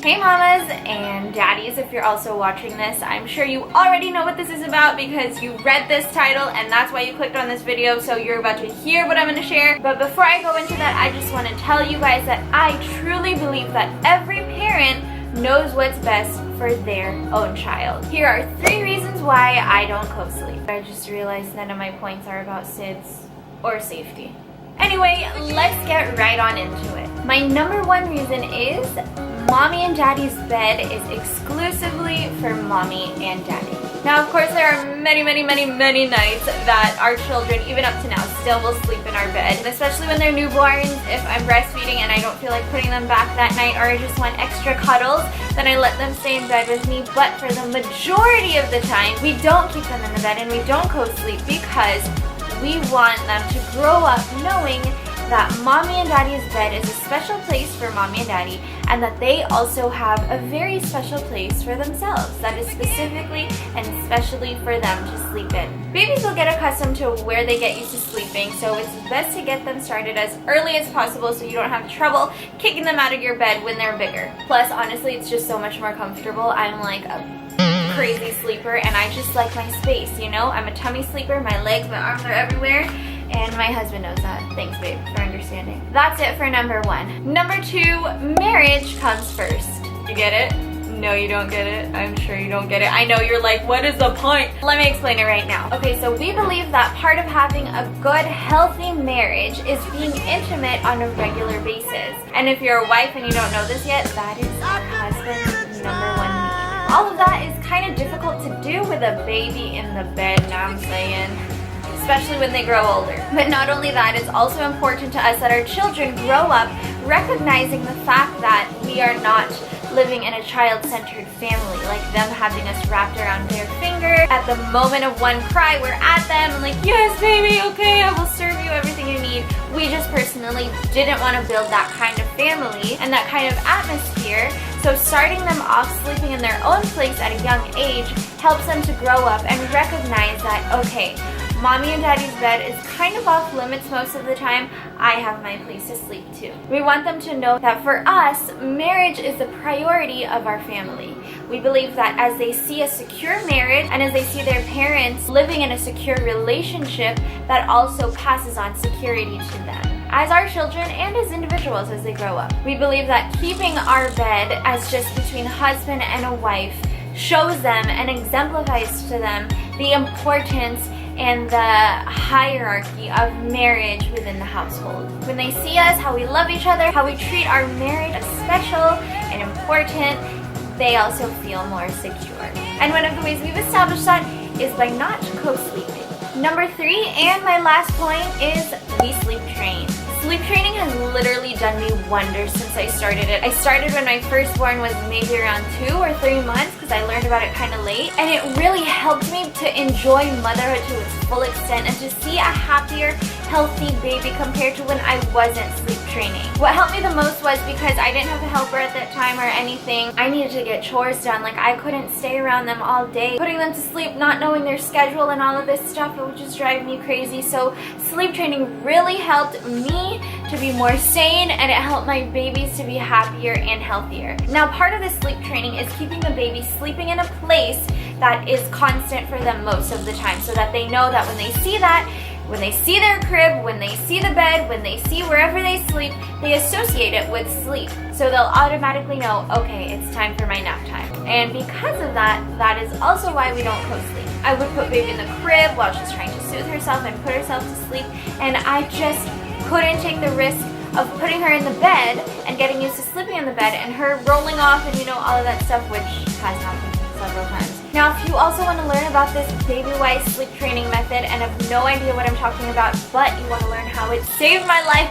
Hey mamas and daddies, if you're also watching this, I'm sure you already know what this is about because you read this title and that's why you clicked on this video, so you're about to hear what I'm going to share. But before I go into that, I just want to tell you guys that I truly believe that every parent knows what's best for their own child. Here are 3 reasons why I don't co-sleep. I just realized none of my points are about SIDS or safety. Anyway, let's get right on into it. My number 1 reason is mommy and daddy's bed is exclusively for mommy and daddy. Now, of course, there are many nights that our children, even up to now, still will sleep in our bed, especially when they're newborns. If I'm breastfeeding and I don't feel like putting them back that night, or I just want extra cuddles, then I let them stay in bed with me. But for the majority of the time, we don't keep them in the bed and we don't co-sleep because we want them to grow up knowing that mommy and daddy's bed is a special place for mommy and daddy, and that they also have a very special place for themselves that is specifically and especially for them to sleep in. Babies will get accustomed to where they get used to sleeping, so it's best to get them started as early as possible so you don't have trouble kicking them out of your bed when they're bigger. Plus, honestly, it's just so much more comfortable. I'm like a crazy sleeper and I just like my space, you know? I'm a tummy sleeper, my legs, my arms are everywhere, and my husband knows that. Thanks, babe, for understanding. That's it for number 1. Number 2, marriage comes first. You get it? No, you don't get it. I'm sure you don't get it. I know you're like, what is the point? Let me explain it right now. Okay, so we believe that part of having a good, healthy marriage is being intimate on a regular basis. And if you're a wife and you don't know this yet, that is your husband's number 1 need. All of that is kind of difficult to do with a baby in the bed, now I'm saying. Especially when they grow older. But not only that, it's also important to us that our children grow up recognizing the fact that we are not living in a child-centered family, like them having us wrapped around their finger. At the moment of one cry, we're at them and like, yes baby, okay, I will serve you everything you need. We just personally didn't want to build that kind of family and that kind of atmosphere, so starting them off sleeping in their own place at a young age helps them to grow up and recognize that, okay, mommy and daddy's bed is kind of off limits most of the time. I have my place to sleep too. We want them to know that for us, marriage is the priority of our family. We believe that as they see a secure marriage and as they see their parents living in a secure relationship, that also passes on security to them as our children and as individuals as they grow up. We believe that keeping our bed as just between husband and a wife shows them and exemplifies to them the importance and the hierarchy of marriage within the household. When they see us, how we love each other, how we treat our marriage as special and important, they also feel more secure. And one of the ways we've established that is by not co-sleeping. Number 3, and my last point, is we sleep train. Sleep training has literally done me wonders since I started it. I started when my firstborn was maybe around 2 or 3 months because I learned about it kind of late, and it really helped me to enjoy motherhood to its full extent and to see a happier, healthy baby compared to when I wasn't sleep training. What helped me the most was because I didn't have a helper at that time or anything. I needed to get chores done. Like, I couldn't stay around them all day, putting them to sleep, not knowing their schedule and all of this stuff. It would just drive me crazy. So sleep training really helped me to be more sane, and it helped my babies to be happier and healthier. Now, part of this sleep training is keeping the baby sleeping in a place that is constant for them most of the time, so that they know that when they see that, when they see their crib, when they see the bed, when they see wherever they sleep, they associate it with sleep. So they'll automatically know, okay, it's time for my nap time. And because of that, that is also why we don't co-sleep. I would put baby in the crib while she's trying to soothe herself and put herself to sleep, and I just couldn't take the risk of putting her in the bed and getting used to sleeping in the bed and her rolling off and all of that stuff, which has happened several times. Now, if you also want to learn about this baby-wise sleep training method and have no idea what I'm talking about, but you want to learn how it saved my life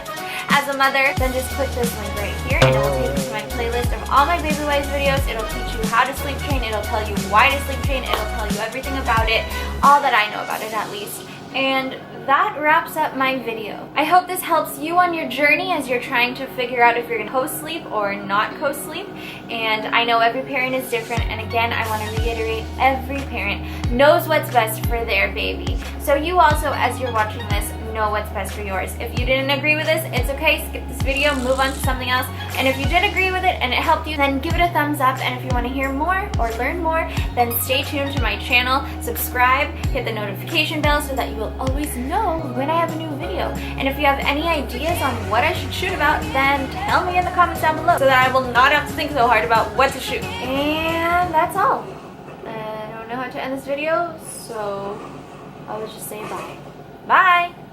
as a mother, then just click this link right here and it will take you to my playlist of all my baby-wise videos. It'll teach you how to sleep train, it'll tell you why to sleep train, it'll tell you everything about it, all that I know about it at least. And that wraps up my video. I hope this helps you on your journey as you're trying to figure out if you're gonna co-sleep or not co-sleep. And I know every parent is different, and again, I want to reiterate, every parent knows what's best for their baby. So you also, as you're watching this, know what's best for yours. If you didn't agree with this, it's okay. Skip this video, move on to something else. And if you did agree with it and it helped you, then give it a thumbs up. And if you want to hear more or learn more, then stay tuned to my channel, subscribe, hit the notification bell so that you will always know when I have a new video. And if you have any ideas on what I should shoot about, then tell me in the comments down below so that I will not have to think so hard about what to shoot. And that's all. I don't know how to end this video, so I'll just say bye. Bye!